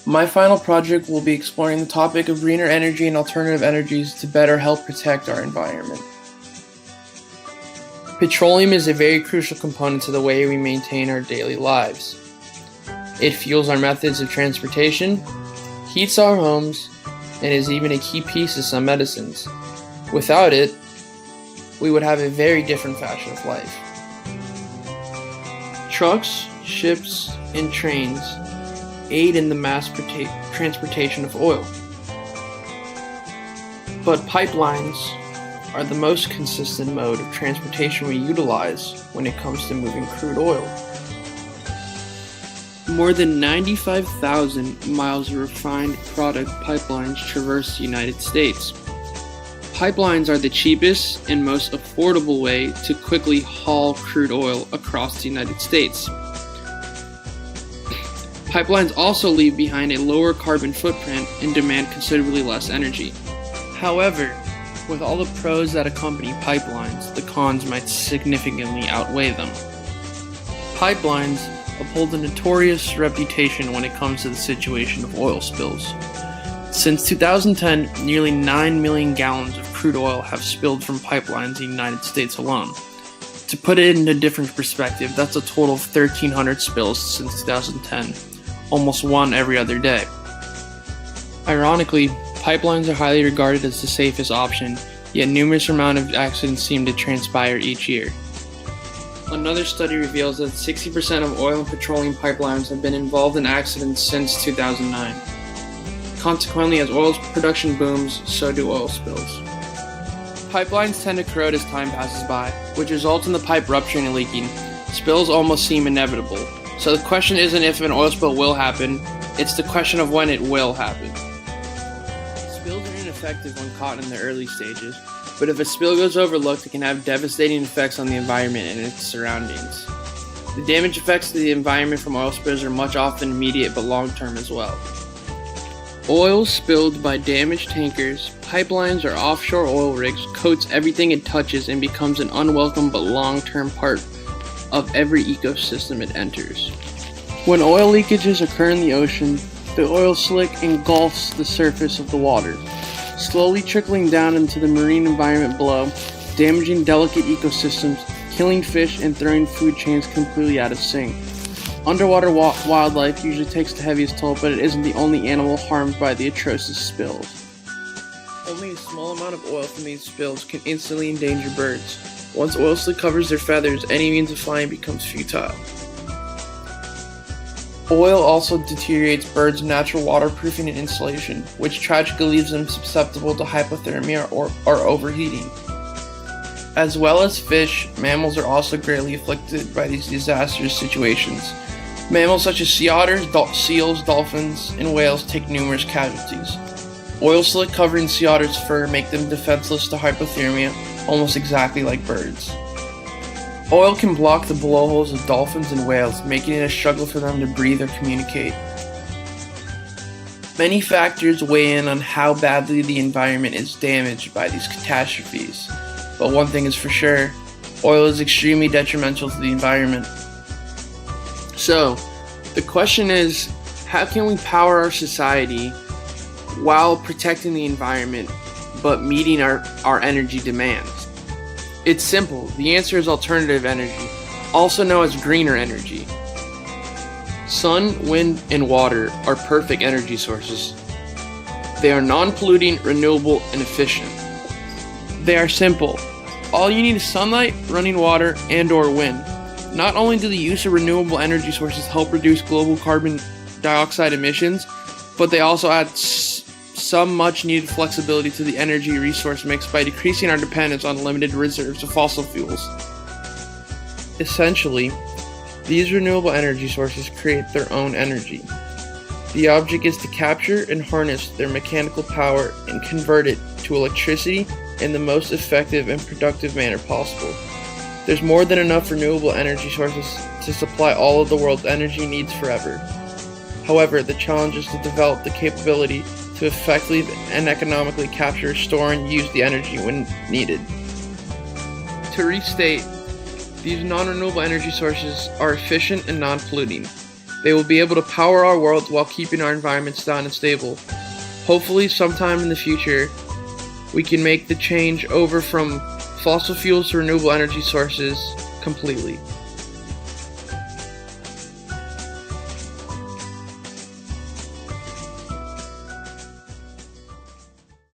My final project will be exploring the topic of greener energy and alternative energies to better help protect our environment. Petroleum is a very crucial component to the way we maintain our daily lives. It fuels our methods of transportation, heats our homes, and is even a key piece of some medicines. Without it, we would have a very different fashion of life. Trucks, ships, and trains aid in the mass transportation of oil. But pipelines are the most consistent mode of transportation we utilize when it comes to moving crude oil. More than 95,000 miles of refined product pipelines traverse the United States. Pipelines are the cheapest and most affordable way to quickly haul crude oil across the United States. Pipelines also leave behind a lower carbon footprint and demand considerably less energy. However, with all the pros that accompany pipelines, the cons might significantly outweigh them. Pipelines uphold a notorious reputation when it comes to the situation of oil spills. Since 2010, nearly 9 million gallons of crude oil have spilled from pipelines in the United States alone. To put it in a different perspective, that's a total of 1,300 spills since 2010, almost one every other day. Ironically, pipelines are highly regarded as the safest option, yet numerous amount of accidents seem to transpire each year. Another study reveals that 60% of oil and petroleum pipelines have been involved in accidents since 2009. Consequently, as oil production booms, so do oil spills. Pipelines tend to corrode as time passes by, which results in the pipe rupturing and leaking. Spills almost seem inevitable. So the question isn't if an oil spill will happen, it's the question of when it will happen. Spills are ineffective when caught in the early stages, but if a spill goes overlooked, it can have devastating effects on the environment and its surroundings. The damage effects to the environment from oil spills are much often immediate but long-term as well. Oil spilled by damaged tankers, pipelines, or offshore oil rigs coats everything it touches and becomes an unwelcome but long-term part of every ecosystem it enters. When oil leakages occur in the ocean, the oil slick engulfs the surface of the water, slowly trickling down into the marine environment below, damaging delicate ecosystems, killing fish, and throwing food chains completely out of sync. Underwater wildlife usually takes the heaviest toll, but it isn't the only animal harmed by the atrocious spills. Only a small amount of oil from these spills can instantly endanger birds. Once oil slick covers their feathers, any means of flying becomes futile. Oil also deteriorates birds' natural waterproofing and insulation, which tragically leaves them susceptible to hypothermia or overheating. As well as fish, mammals are also greatly afflicted by these disastrous situations. Mammals such as sea otters, seals, dolphins, and whales take numerous casualties. Oil slick covering sea otters' fur make them defenseless to hypothermia, almost exactly like birds. Oil can block the blowholes of dolphins and whales, making it a struggle for them to breathe or communicate. Many factors weigh in on how badly the environment is damaged by these catastrophes. But one thing is for sure, oil is extremely detrimental to the environment. So, the question is, how can we power our society while protecting the environment but meeting our energy demands? It's simple. The answer is alternative energy, also known as greener energy. Sun, wind, and water are perfect energy sources. They are non-polluting, renewable, and efficient. They are simple. All you need is sunlight, running water, and/or wind. Not only do the use of renewable energy sources help reduce global carbon dioxide emissions, but they also add some much-needed flexibility to the energy resource mix by decreasing our dependence on limited reserves of fossil fuels. Essentially, these renewable energy sources create their own energy. The object is to capture and harness their mechanical power and convert it to electricity in the most effective and productive manner possible. There's more than enough renewable energy sources to supply all of the world's energy needs forever. However, the challenge is to develop the capability to effectively and economically capture, store, and use the energy when needed. To restate, these non-renewable energy sources are efficient and non-polluting. They will be able to power our world while keeping our environment sound and stable. Hopefully, sometime in the future, we can make the change over from fossil fuels to renewable energy sources completely.